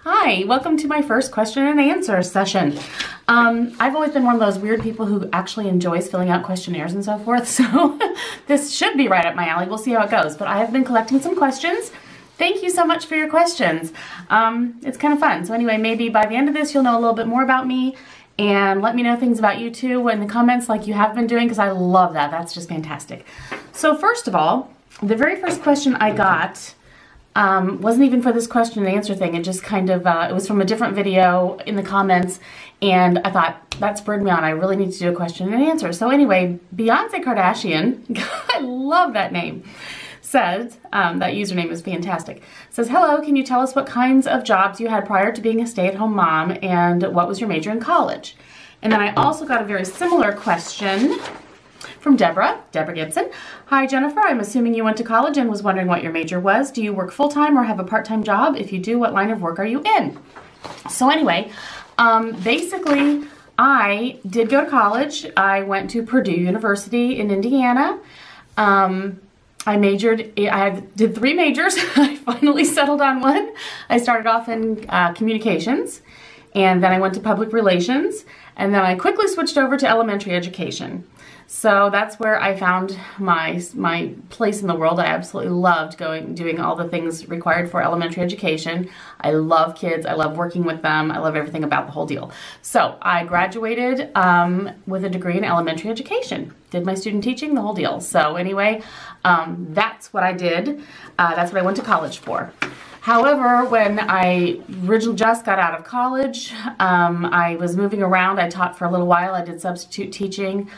Hi, welcome to my first question and answer session. I've always been one of those weird people who actually enjoys filling out questionnaires and so forth, so this should be right up my alley. We'll see how it goes, but I have been collecting some questions. Thank you so much for your questions. It's kind of fun. So anyway, maybe by the end of this you'll know a little bit more about me, and let me know things about you too in the comments like you have been doing, because I love that. That's just fantastic. So first of all, the very first question I got wasn't even for this question and answer thing. It just kind of, it was from a different video in the comments, and I thought, that spurred me on. I really need to do a question and answer. So anyway, Beyonce Kardashian, I love that name, says, that username is fantastic, says, hello, can you tell us what kinds of jobs you had prior to being a stay-at-home mom, and what was your major in college? And then I also got a very similar question from Deborah Gibson. Hi Jennifer, I'm assuming you went to college and was wondering what your major was. Do you work full-time or have a part-time job? If you do, what line of work are you in? So anyway, basically I did go to college. I went to Purdue University in Indiana. I did 3 majors. I finally settled on one. I started off in communications, and then I went to public relations, and then I quickly switched over to elementary education. So that's where I found my place in the world. I absolutely loved doing all the things required for elementary education. I love kids. I love working with them. I love everything about the whole deal. So I graduated with a degree in elementary education. Did my student teaching, the whole deal. So anyway, that's what I did. That's what I went to college for. However, when I originally just got out of college, I was moving around. I taught for a little while. I did substitute teaching.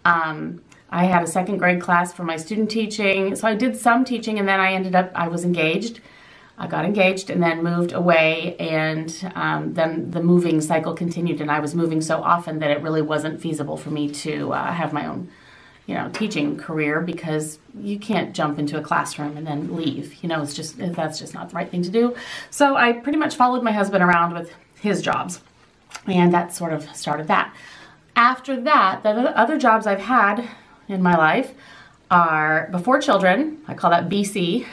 I had a 2nd grade class for my student teaching, so I did some teaching, and then I was engaged. I got engaged and then moved away, and then the moving cycle continued, and I was moving so often that it really wasn't feasible for me to have my own, teaching career, because you can't jump into a classroom and then leave. That's just not the right thing to do. So I pretty much followed my husband around with his jobs, and that sort of started that. After that, the other jobs I've had in my life are before children. I call that BC.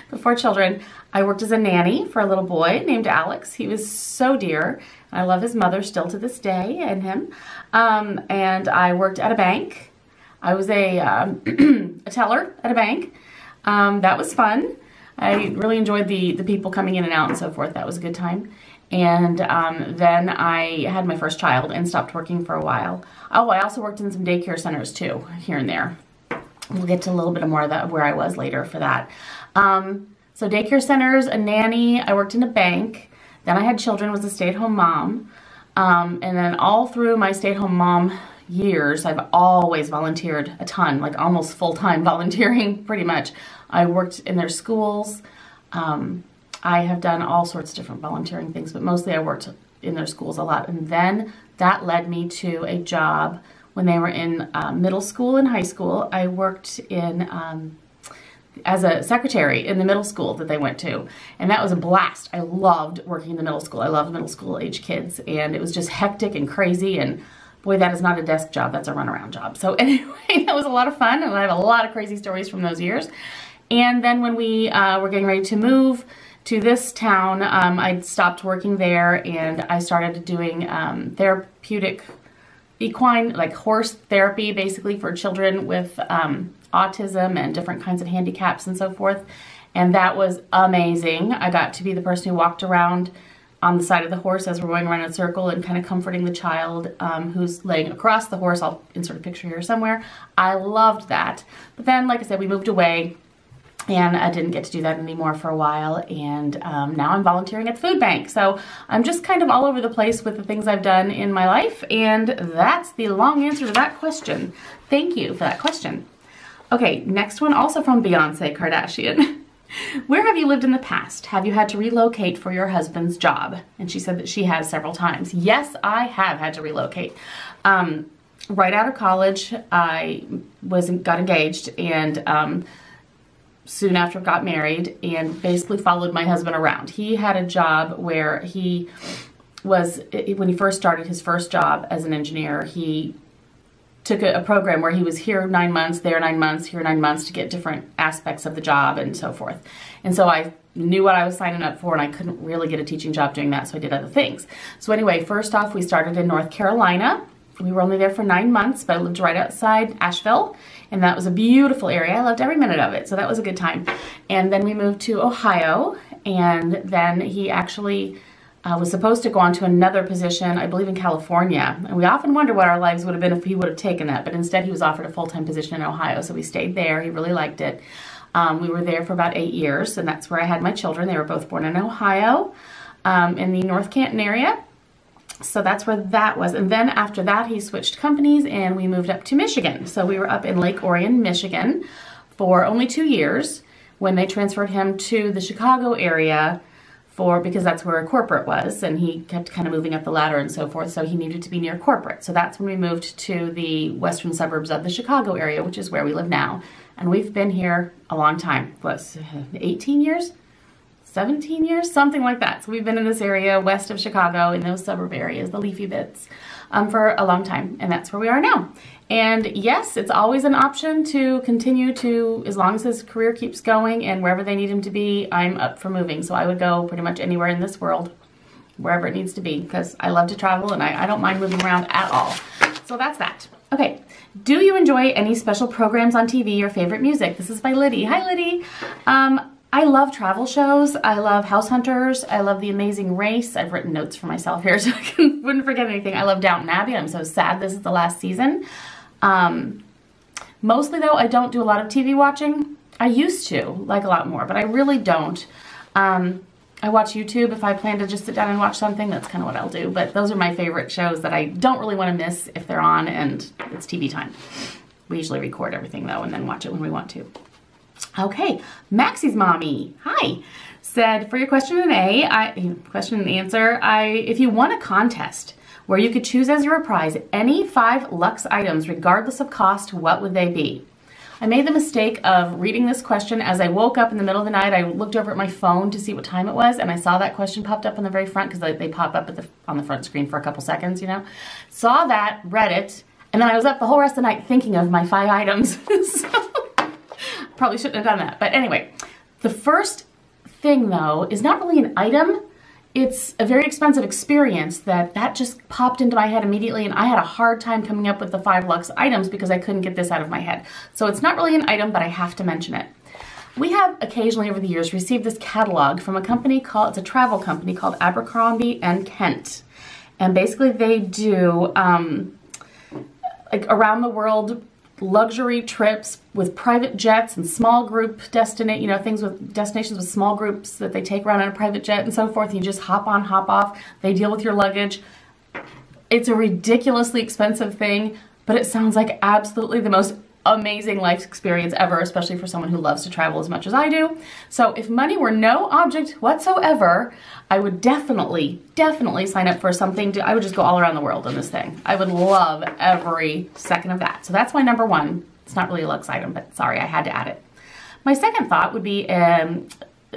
Before children, I worked as a nanny for a little boy named Alex. He was so dear. I love his mother still to this day, and him. And I worked at a bank. I was a teller at a bank. That was fun. I really enjoyed the people coming in and out and so forth. That was a good time. And then I had my first child and stopped working for a while. Oh, I also worked in some daycare centers too, here and there. We'll get to a little bit more of that, where I was later for that. So daycare centers, a nanny, I worked in a bank. Then I had children, was a stay-at-home mom. And then all through my stay-at-home mom years, I've always volunteered a ton, like almost full-time volunteering, pretty much. I worked in their schools. I have done all sorts of different volunteering things, but mostly I worked in their schools a lot. And then that led me to a job when they were in middle school and high school. I worked in as a secretary in the middle school that they went to, and that was a blast. I loved working in the middle school. I loved middle school age kids, and it was just hectic and crazy, and boy, that is not a desk job, that's a runaround job. So anyway, that was a lot of fun, and I have a lot of crazy stories from those years. And then when we were getting ready to move to this town, I stopped working there, and I started doing therapeutic equine, like horse therapy, basically for children with autism and different kinds of handicaps and so forth. And that was amazing. I got to be the person who walked around on the side of the horse as we're going around in a circle and kind of comforting the child who's laying across the horse. I'll insert a picture here somewhere. I loved that. But then, like I said, we moved away, and I didn't get to do that anymore for a while, and now I'm volunteering at the food bank. So I'm just kind of all over the place with the things I've done in my life, and that's the long answer to that question. Thank you for that question. Okay, next one, also from Beyonce Kardashian. Where have you lived in the past? Have you had to relocate for your husband's job? And she said that she has several times. Yes, I have had to relocate. Right out of college, I got engaged, and soon after got married, and basically followed my husband around. He had a job where he was, when he first started his first job as an engineer, he took a program where he was here 9 months, there 9 months, here 9 months to get different aspects of the job and so forth. And so I knew what I was signing up for, and I couldn't really get a teaching job doing that, so I did other things. So anyway, first off, we started in North Carolina. We were only there for 9 months, but I lived right outside Asheville, and that was a beautiful area. I loved every minute of it, so that was a good time. And then we moved to Ohio, and then he actually was supposed to go on to another position, I believe in California. And we often wonder what our lives would have been if he would have taken that, but instead he was offered a full-time position in Ohio, so we stayed there. He really liked it. We were there for about 8 years, and that's where I had my children. They were both born in Ohio, in the North Canton area. So that's where that was. And then after that, he switched companies and we moved up to Michigan. So we were up in Lake Orion, Michigan for only 2 years when they transferred him to the Chicago area because that's where corporate was, and he kept kind of moving up the ladder and so forth, so he needed to be near corporate. So that's when we moved to the western suburbs of the Chicago area, which is where we live now. And we've been here a long time. What, 18 years? 17 years? Something like that. So we've been in this area west of Chicago, in those suburb areas, the leafy bits, for a long time. And that's where we are now. And yes, it's always an option to continue to, as long as his career keeps going and wherever they need him to be, I'm up for moving. So I would go pretty much anywhere in this world, wherever it needs to be, because I love to travel and I don't mind moving around at all. So that's that. Okay, do you enjoy any special programs on TV or favorite music? This is by Liddy. Hi, Liddy. I love travel shows. I love House Hunters. I love The Amazing Race. I've written notes for myself here so I wouldn't forget anything. I love Downton Abbey. I'm so sad this is the last season. Mostly though, I don't do a lot of TV watching. I used to, like a lot more, but I really don't. I watch YouTube if I plan to just sit down and watch something. That's kind of what I'll do. But those are my favorite shows that I don't really want to miss if they're on and it's TV time. We usually record everything though and then watch it when we want to. Okay, Maxie's mommy, hi, said for your question and answer, if you won a contest where you could choose as your prize any 5 luxe items regardless of cost, what would they be? I made the mistake of reading this question as I woke up in the middle of the night. I looked over at my phone to see what time it was, and I saw that question popped up on the very front because they pop up on the front screen for a couple seconds, you know. Saw that, read it, and then I was up the whole rest of the night thinking of my 5 items. So, probably shouldn't have done that. But anyway, the first thing though is not really an item. It's a very expensive experience that just popped into my head immediately, and I had a hard time coming up with the 5 luxe items because I couldn't get this out of my head. So it's not really an item, but I have to mention it. We have occasionally over the years received this catalog from a company it's a travel company called Abercrombie and Kent. And basically they do like around the world luxury trips with private jets and small group destinations with small groups that they take around in a private jet and so forth. You just hop on, hop off. They deal with your luggage. It's a ridiculously expensive thing, but it sounds like absolutely the most amazing life experience ever, especially for someone who loves to travel as much as I do. So if money were no object whatsoever, I would definitely sign up for something. I would just go all around the world on this thing. I would love every second of that. So that's my number one. It's not really a luxe item, but sorry, I had to add it. My second thought would be, the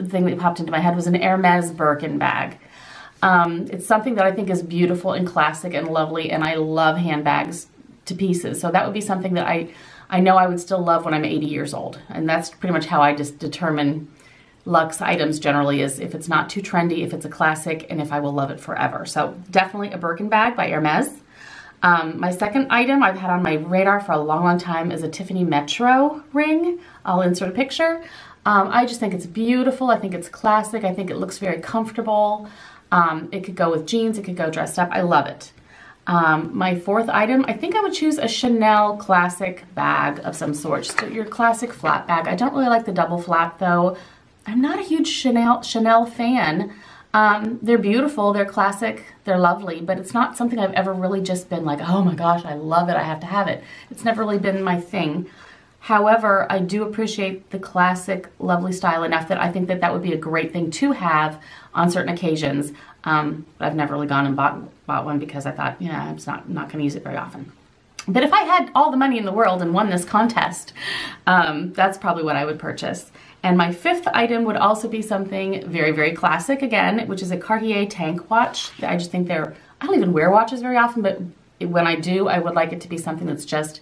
thing that popped into my head was an Hermes Birkin bag. It's something that I think is beautiful and classic and lovely, and I love handbags to pieces. So that would be something that I know I would still love when I'm 80 years old. And that's pretty much how I just determine luxe items generally, is if it's not too trendy, if it's a classic, and if I will love it forever. So definitely a Birkin bag by Hermes. My second item I've had on my radar for a long time is a Tiffany Metro ring. I'll insert a picture. I just think it's beautiful. I think it's classic. I think it looks very comfortable. It could go with jeans. It could go dressed up. I love it. My fourth item, I think I would choose a Chanel classic bag of some sort, just your classic flap bag. I don't really like the double flap though. I'm not a huge Chanel fan. They're beautiful, they're classic, they're lovely, but it's not something I've ever really just been like, oh my gosh, I love it, I have to have it. It's never really been my thing. However, I do appreciate the classic, lovely style enough that I think that would be a great thing to have on certain occasions. But I've never really gone and bought one because I thought, yeah, I'm not going to use it very often. But if I had all the money in the world and won this contest, that's probably what I would purchase. And my fifth item would also be something very, very classic again, which is a Cartier tank watch. I just think I don't even wear watches very often, but when I do, I would like it to be something that's just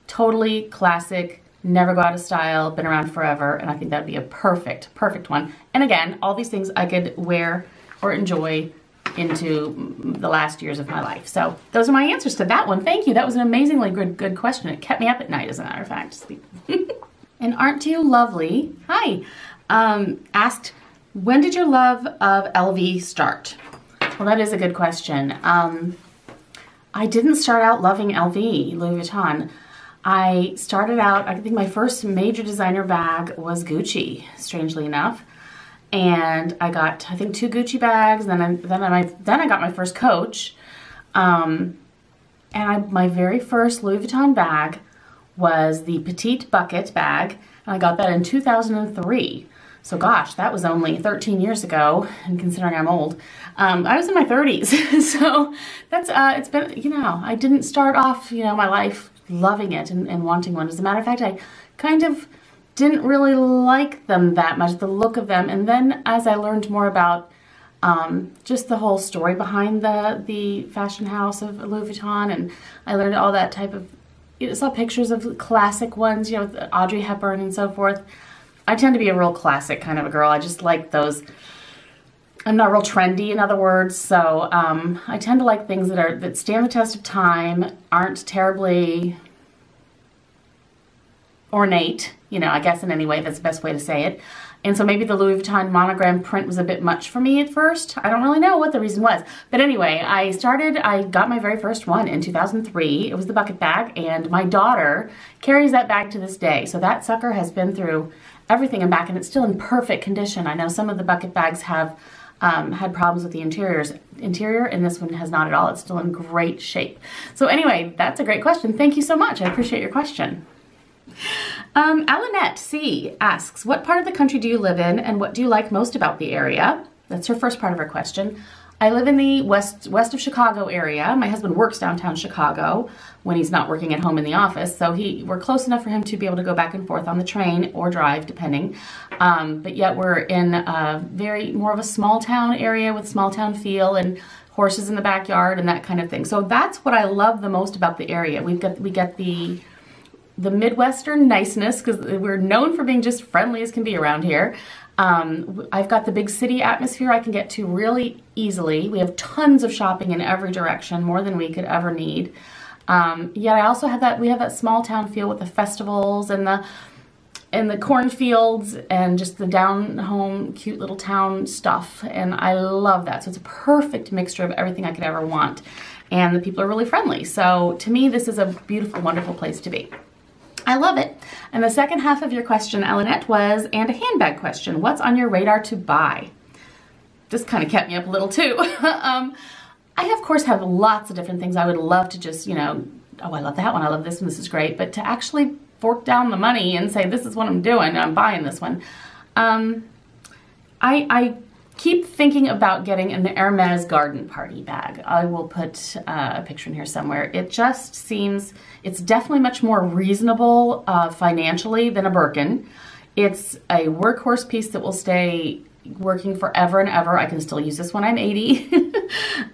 totally classic, never go out of style, been around forever, and I think that'd be a perfect, perfect one. And again, all these things I could wear or enjoy into the last years of my life. So those are my answers to that one. Thank you. That was an amazingly good question. It kept me up at night, as a matter of fact. And Aren't You Lovely, hi, asked, when did your love of LV start? Well, that is a good question. I didn't start out loving LV, Louis Vuitton. I started out, I think my first major designer bag was Gucci, strangely enough. And I got, I think, 2 Gucci bags, and then I got my first Coach. And my very first Louis Vuitton bag was the Petite Bucket bag, and I got that in 2003. So gosh, that was only 13 years ago, and considering I'm old, I was in my 30s. So that's, it's been, you know, I didn't start off, you know, my life loving it and wanting one. As a matter of fact, I kind of didn't really like them that much, the look of them. And then as I learned more about just the whole story behind the fashion house of Louis Vuitton, and I learned all that type of, you know, saw pictures of classic ones, you know, with Audrey Hepburn and so forth. I tend to be a real classic kind of a girl. I just like those. I'm not real trendy, in other words, so I tend to like things that stand the test of time, aren't terribly ornate, you know, I guess in any way, that's the best way to say it. And so maybe the Louis Vuitton monogram print was a bit much for me at first. I don't really know what the reason was. But anyway, I got my very first one in 2003. It was the bucket bag, and my daughter carries that bag to this day. So that sucker has been through everything and back, and it's still in perfect condition. I know some of the bucket bags have had problems with the interior, and this one has not at all. It's still in great shape. So anyway, that's a great question. Thank you so much. I appreciate your question. Alanette C asks, what part of the country do you live in, and what do you like most about the area? That's her first part of her question. I live in the west of Chicago area. My husband works downtown Chicago when he's not working at home in the office, so we're close enough for him to be able to go back and forth on the train or drive, depending. But yet we're in more of a small town area with small town feel and horses in the backyard and that kind of thing. So that's what I love the most about the area. We get the Midwestern niceness, because we're known for being just friendly as can be around here. I've got the big city atmosphere I can get to really easily. We have tons of shopping in every direction, more than we could ever need. Yet I also have we have that small town feel with the festivals and the cornfields and just the down home cute little town stuff, and I love that. So it's a perfect mixture of everything I could ever want, and the people are really friendly. So to me, this is a beautiful, wonderful place to be. I love it. And the second half of your question, Alanette, was, and a handbag question. What's on your radar to buy? This kind of kept me up a little too. I, of course, have lots of different things I would love to just, you know, oh, I love that one, I love this one, this is great. But to actually fork down the money and say, this is what I'm doing, and I'm buying this one. I keep thinking about getting an Hermes garden party bag. I will put a picture in here somewhere. It just seems, it's definitely much more reasonable financially than a Birkin. It's a workhorse piece that will stay working forever and ever. I can still use this when I'm 80.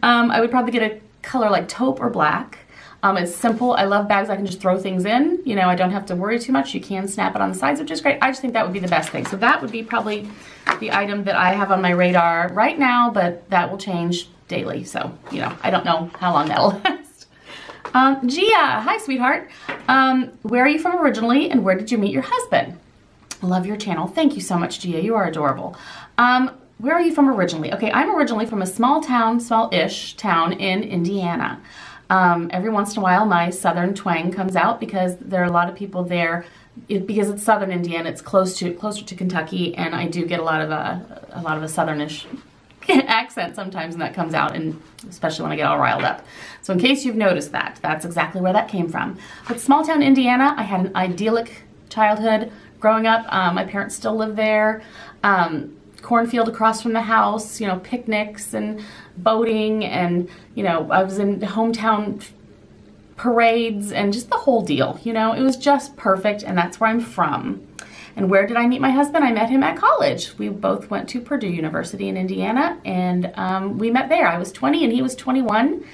I would probably get a color like taupe or black. It's simple. I love bags I can just throw things in. You know, I don't have to worry too much. You can snap it on the sides, which is great. I just think that would be the best thing. So that would be probably the item that I have on my radar right now, but that will change daily. So, you know, I don't know how long that'll last. Gia, hi, sweetheart. Where are you from originally, and where did you meet your husband? Love your channel. Thank you so much, Gia. You are adorable. Where are you from originally? Okay, I'm originally from a small-ish town in Indiana. Every once in a while, my southern twang comes out because there are a lot of people there. Because it's southern Indiana, it's closer to Kentucky, and I do get a lot of a southernish accent sometimes, and that comes out, and especially when I get all riled up. So in case you've noticed that, that's exactly where that came from. But small town Indiana, I had an idyllic childhood growing up. My parents still live there. Cornfield across from the house, you know, picnics and boating, and, you know, I was in hometown parades and just the whole deal, you know. It was just perfect, and that's where I'm from. And where did I meet my husband? I met him at college. We both went to Purdue University in Indiana, and we met there. I was 20 and he was 21,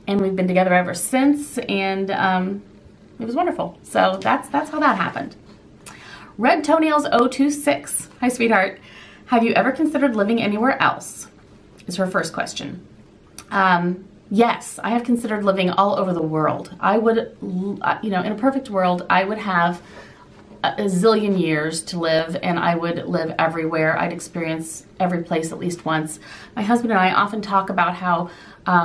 and we've been together ever since, and it was wonderful. So that's how that happened. Red Toenails 026. Hi, sweetheart. Have you ever considered living anywhere else? Is her first question. Yes, I have considered living all over the world. I would, you know, in a perfect world, I would have a zillion years to live, and I would live everywhere. I'd experience every place at least once. My husband and I often talk about how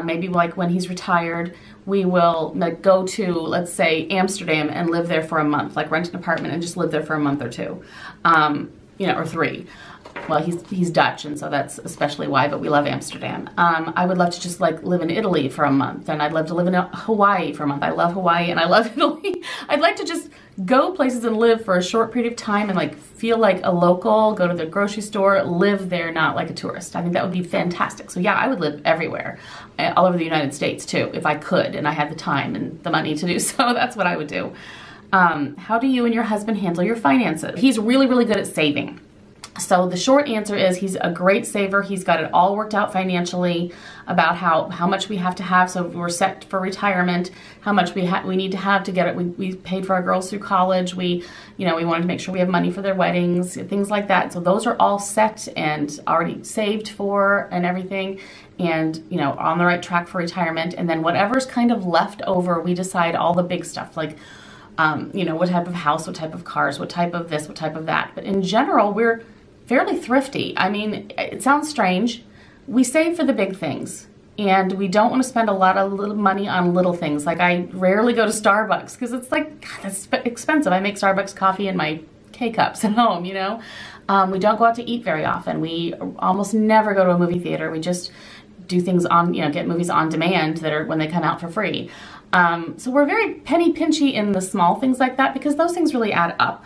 maybe like when he's retired, we will like go to, let's say, Amsterdam and live there for a month, like rent an apartment and just live there for a month or two, you know, or 3. Well, he's Dutch, and so that's especially why, but we love Amsterdam. I would love to just like live in Italy for a month, and I'd love to live in Hawaii for a month. I love Hawaii and I love Italy. I'd like to just go places and live for a short period of time and like feel like a local, go to the grocery store, live there, not like a tourist. I think that would be fantastic. So yeah, I would live everywhere, all over the United States too, if I could and I had the time and the money to do so. That's what I would do. How do you and your husband handle your finances? He's really, really good at saving. So the short answer is he's a great saver. He's got it all worked out financially about how much we have to have. So if we're set for retirement, how much we need to have to get it. We paid for our girls through college. We wanted to make sure we have money for their weddings, things like that. So those are all set and already saved for and everything, and you know, on the right track for retirement. And then whatever's kind of left over, we decide all the big stuff like you know, what type of house, what type of cars, what type of this, what type of that. But in general, we're fairly thrifty. I mean, it sounds strange. We save for the big things, and we don't want to spend a lot of little money on little things. Like I rarely go to Starbucks because it's like, God, that's expensive. I make Starbucks coffee in my K-cups at home, you know. We don't go out to eat very often. We almost never go to a movie theater. We just do things on, you know, get movies on demand that are when they come out for free. So we're very penny pinchy in the small things like that because those things really add up.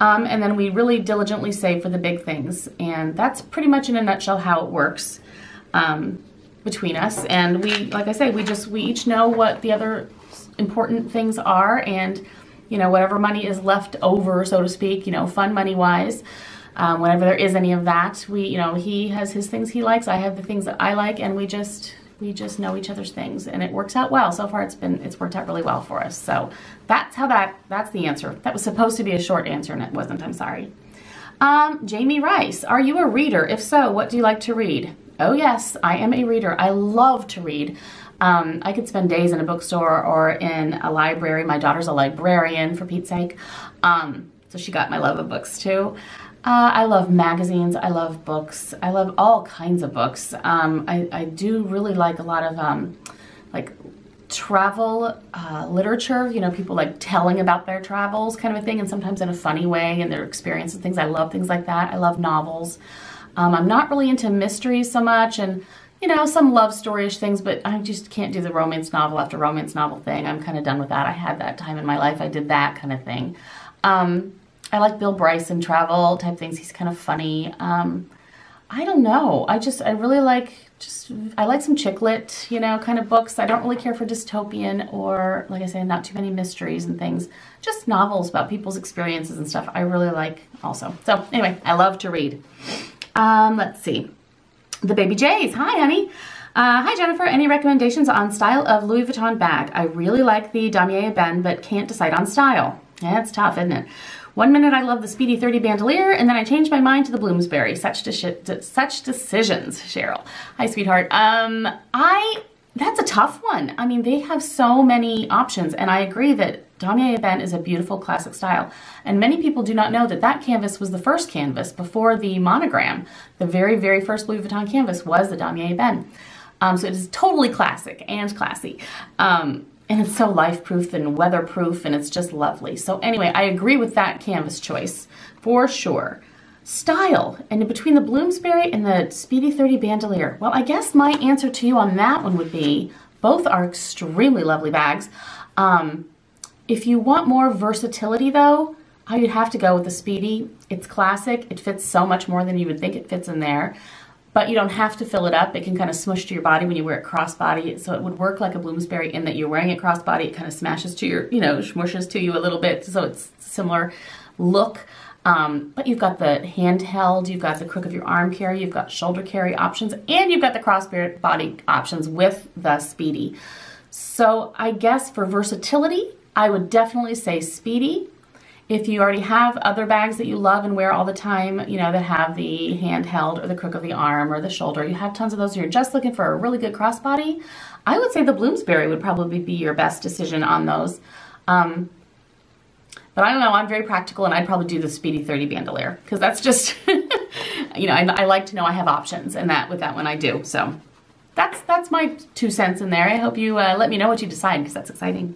And then we really diligently save for the big things. And that's pretty much in a nutshell how it works between us. And we, like I say, we each know what the other important things are, and, you know, whatever money is left over, so to speak, you know, fun money wise, whenever there is any of that, you know, he has his things he likes, I have the things that I like, and we just know each other's things, and it works out well. So far it's worked out really well for us. So that's the answer. That was supposed to be a short answer and it wasn't, I'm sorry. Jamie Rice, are you a reader? If so, what do you like to read? Oh yes, I am a reader. I love to read. I could spend days in a bookstore or in a library. My daughter's a librarian, for Pete's sake. So she got my love of books too. I love magazines, I love books, I love all kinds of books. I do really like a lot of like travel literature, you know, people like telling about their travels kind of a thing, and sometimes in a funny way and their experience and things. I love things like that. I love novels. I'm not really into mysteries so much, and you know, some love story-ish things, but I just can't do the romance novel after romance novel thing. I'm kind of done with that. I had that time in my life. I did that kind of thing. I like Bill Bryson travel type things. He's kind of funny. I don't know. I really like I like some chick lit, you know, kind of books. I don't really care for dystopian or, like I say, not too many mysteries and things. Just novels about people's experiences and stuff I really like also. So anyway, I love to read. Let's see. The Baby Jays. Hi, honey. Hi, Jennifer. Any recommendations on style of Louis Vuitton bag? I really like the Damier Ebene, but can't decide on style. Yeah, it's tough, isn't it? One minute I love the Speedy 30 bandolier, and then I changed my mind to the Bloomsbury. Such decisions, Cheryl. Hi, sweetheart. That's a tough one. I mean, they have so many options, and I agree that Damier Ebene is a beautiful classic style. And many people do not know that that canvas was the first canvas before the monogram. The very, very first Louis Vuitton canvas was the Damier Ebene. So it is totally classic and classy. And it's so life-proof and weatherproof, and it's just lovely. So anyway, I agree with that canvas choice for sure. Style, and between the Bloomsbury and the Speedy 30 bandolier. Well, I guess my answer to you on that one would be both are extremely lovely bags. If you want more versatility though, I would have to go with the Speedy. It's classic. It fits so much more than you would think it fits in there. But you don't have to fill it up. It can kind of smush to your body when you wear it crossbody. So it would work like a Bloomsbury in that you're wearing it crossbody. It kind of smashes to your, you know, smushes to you a little bit. So it's similar look. But you've got the handheld, you've got the crook of your arm carry, you've got shoulder carry options, and you've got the crossbody options with the Speedy. So I guess for versatility, I would definitely say Speedy. If you already have other bags that you love and wear all the time, you know, that have the handheld or the crook of the arm or the shoulder, you have tons of those and you're just looking for a really good crossbody, I would say the Bloomsbury would probably be your best decision on those. But I don't know, I'm very practical and I'd probably do the Speedy 30 bandolier because that's just, you know, I like to know I have options, and with that one I do. So that's my 2 cents in there. I hope you let me know what you decide because that's exciting.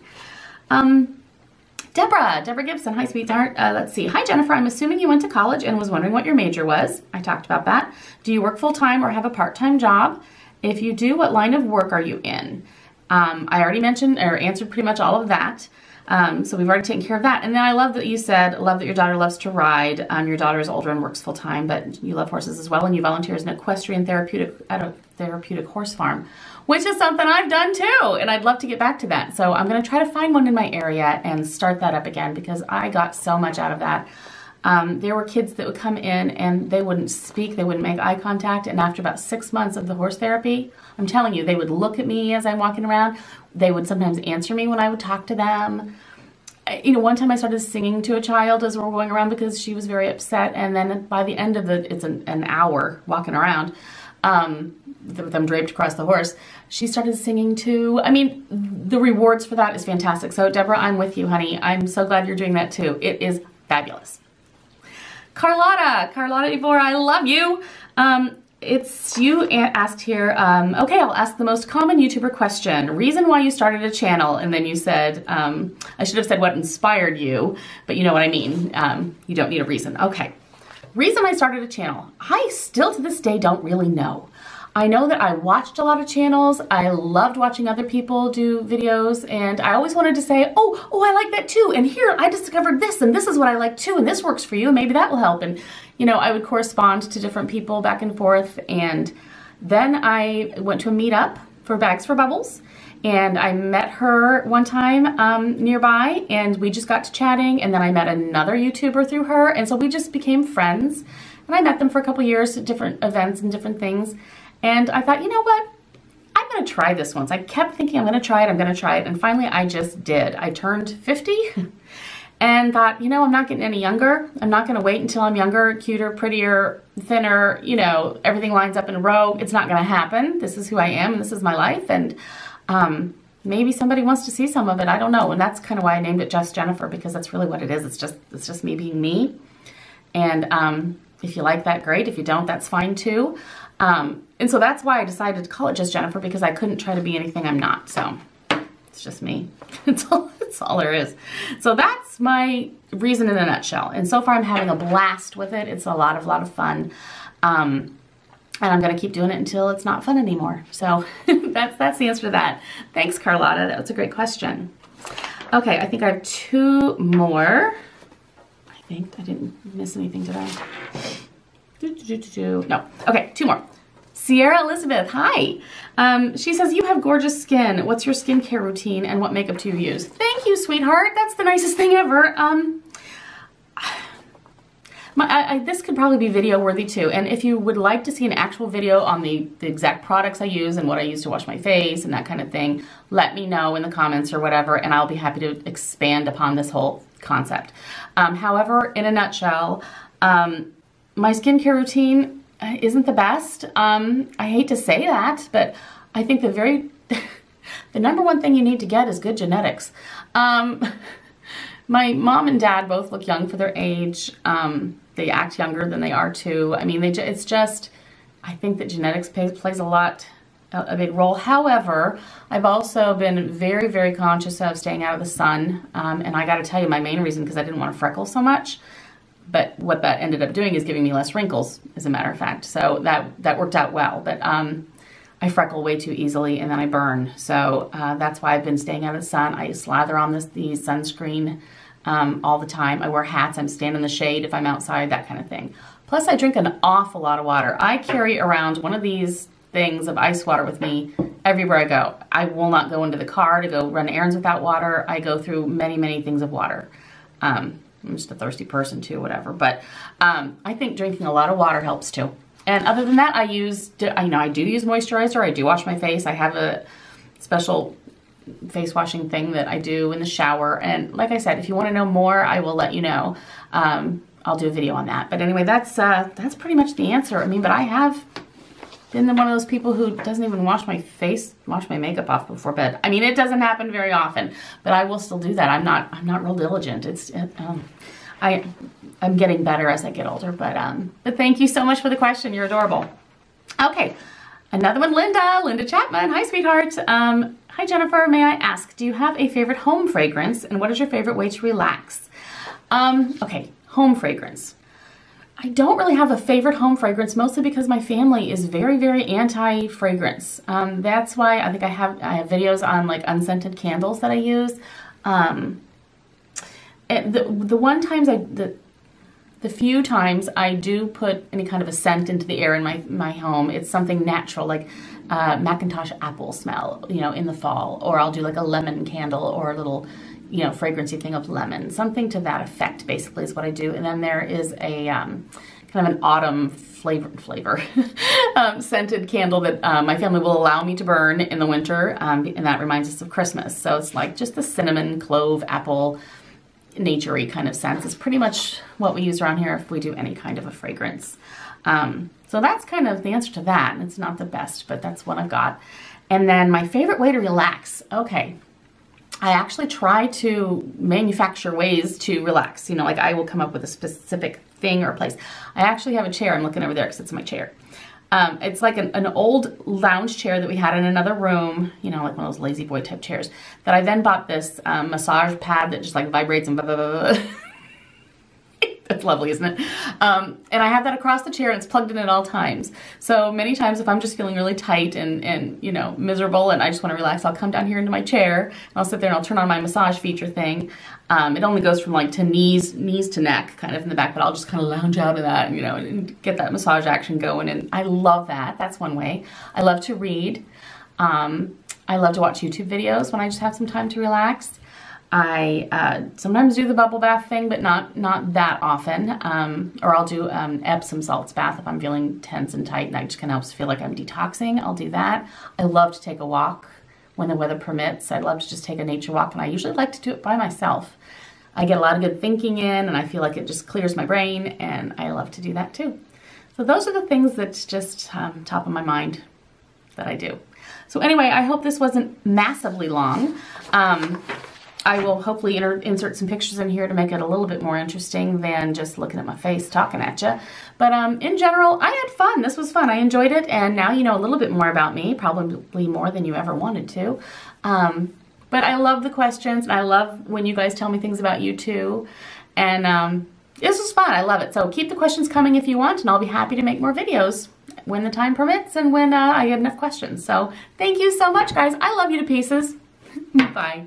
Deborah Gibson, hi sweetheart. Let's see. Hi Jennifer, I'm assuming you went to college and was wondering what your major was. I talked about that. Do you work full-time or have a part-time job? If you do, what line of work are you in? I already mentioned or answered pretty much all of that. So we've already taken care of that. And then I love that you said, love that your daughter loves to ride. Your daughter is older and works full-time, but you love horses as well, and you volunteer as an equestrian at a therapeutic horse farm, which is something I've done too, and I'd love to get back to that. So I'm going to try to find one in my area and start that up again because I got so much out of that. There were kids that would come in and they wouldn't speak, they wouldn't make eye contact, and after about 6 months of the horse therapy, I'm telling you, they would look at me as I'm walking around. They would sometimes answer me when I would talk to them. You know, one time I started singing to a child as we were going around because she was very upset, and then by the end of it's an hour walking around, with them draped across the horse, she started singing too. I mean, the rewards for that is fantastic. So Deborah, I'm with you, honey. I'm so glad you're doing that too. It is fabulous. Carlotta Evora, I love you. It's you asked here, okay, I'll ask the most common YouTuber question. Reason why you started a channel, and then you said, I should have said what inspired you, but you know what I mean. You don't need a reason. Okay. Reason I started a channel. I still to this day don't really know. I know that I watched a lot of channels. I loved watching other people do videos, and I always wanted to say, oh, I like that too. And here I discovered this, and this is what I like too, and this works for you, and maybe that will help. And you know, I would correspond to different people back and forth. And then I went to a meetup for Bags for Bubbles, and I met her one time nearby, and we just got to chatting, and then I met another YouTuber through her, and so we just became friends. And I met them for a couple years at different events and different things. And I thought, you know what? I'm going to try this once. I kept thinking I'm going to try it. And finally I just did. I turned 50 and thought, you know, I'm not getting any younger. I'm not going to wait until I'm younger, cuter, prettier, thinner, you know, everything lines up in a row. It's not going to happen. This is who I am and this is my life. And maybe somebody wants to see some of it. I don't know. And that's kind of why I named it Just Jennifer, because that's really what it is. It's just me being me. And if you like that, great. If you don't, that's fine too. And so that's why I decided to call it Just Jennifer, because I couldn't try to be anything I'm not. So it's just me. It's all there is. So that's my reason in a nutshell. And so far I'm having a blast with it. It's a lot of fun. And I'm going to keep doing it until it's not fun anymore. So that's the answer to that. Thanks, Carlotta. That was a great question. Okay, I think I have 2 more. I think I didn't miss anything today. No. Okay, 2 more. Sierra Elizabeth, hi. She says, you have gorgeous skin. What's your skincare routine and what makeup do you use? Thank you, sweetheart. That's the nicest thing ever. This could probably be video worthy too. And if you would like to see an actual video on the exact products I use and what I use to wash my face and that kind of thing, let me know in the comments or whatever, and I'll be happy to expand upon this whole concept. However, in a nutshell, my skincare routine isn't the best. I hate to say that, but I think the number one thing you need to get is good genetics. My mom and dad both look young for their age. They act younger than they are too. I mean, it's just, I think that genetics plays a big role. However, I've also been very, very conscious of staying out of the sun. And I got to tell you, my main reason, because I didn't want to freckle so much. But what that ended up doing is giving me less wrinkles, as a matter of fact. So that worked out well. But I freckle way too easily and then I burn. So that's why I've been staying out of the sun. I slather on the sunscreen all the time. I wear hats. I'm standing in the shade if I'm outside, that kind of thing. Plus, I drink an awful lot of water. I carry around one of these things of ice water with me everywhere I go. I will not go into the car to go run errands without water. I go through many, many things of water. I'm just a thirsty person too, whatever. But I think drinking a lot of water helps too. And other than that, I do use moisturizer. I do wash my face. I have a special face washing thing that I do in the shower. And like I said, if you want to know more, I will let you know. I'll do a video on that. But anyway, that's pretty much the answer. I mean, but I have been one of those people who doesn't even wash my makeup off before bed. I mean, it doesn't happen very often, but I will still do that. I'm not real diligent. I'm getting better as I get older, but thank you so much for the question. You're adorable. Okay, another one, Linda Chapman. Hi, sweetheart. Hi, Jennifer. May I ask, do you have a favorite home fragrance, and what is your favorite way to relax? Okay, home fragrance. I don't really have a favorite home fragrance, mostly because my family is very, very anti-fragrance. That's why I think I have videos on like unscented candles that I use. The few times I do put any kind of a scent into the air in my home, it's something natural, like Macintosh apple smell, you know, in the fall, or I'll do like a lemon candle or a little, you know, fragrancy thing of lemon, something to that effect basically is what I do. And then there is a kind of an autumn flavor scented candle that my family will allow me to burn in the winter, and that reminds us of Christmas. So it's like just the cinnamon, clove, apple, nature-y kind of sense. It's pretty much what we use around here if we do any kind of a fragrance. So that's kind of the answer to that. It's not the best, but that's what I've got. And then my favorite way to relax. Okay. I actually try to manufacture ways to relax. You know, like I will come up with a specific thing or place. I actually have a chair. I'm looking over there because it's my chair. It's like an old lounge chair that we had in another room, you know, like one of those lazy boy type chairs, that I then bought this massage pad that just like vibrates and blah, blah, blah, blah. That's lovely, isn't it? And I have that across the chair and it's plugged in at all times. So many times if I'm just feeling really tight and you know, miserable and I just want to relax, I'll come down here into my chair and I'll sit there and I'll turn on my massage feature thing. It only goes from like to knees to neck kind of in the back, but I'll just kind of lounge out of that, you know, and get that massage action going. And I love that. That's one way. I love to read. I love to watch YouTube videos when I just have some time to relax. I sometimes do the bubble bath thing, but not that often. Or I'll do Epsom salts bath if I'm feeling tense and tight and I just kind of helps feel like I'm detoxing. I'll do that. I love to take a walk when the weather permits. I love to just take a nature walk, and I usually like to do it by myself. I get a lot of good thinking in, and I feel like it just clears my brain, and I love to do that too. So those are the things that's just top of my mind that I do. So anyway, I hope this wasn't massively long. I will hopefully insert some pictures in here to make it a little bit more interesting than just looking at my face talking at you. But in general, I had fun. This was fun. I enjoyed it, and now you know a little bit more about me, probably more than you ever wanted to. But I love the questions, and I love when you guys tell me things about you too. And this was fun. I love it. So keep the questions coming if you want, and I'll be happy to make more videos when the time permits and when I get enough questions. So thank you so much, guys. I love you to pieces. Bye.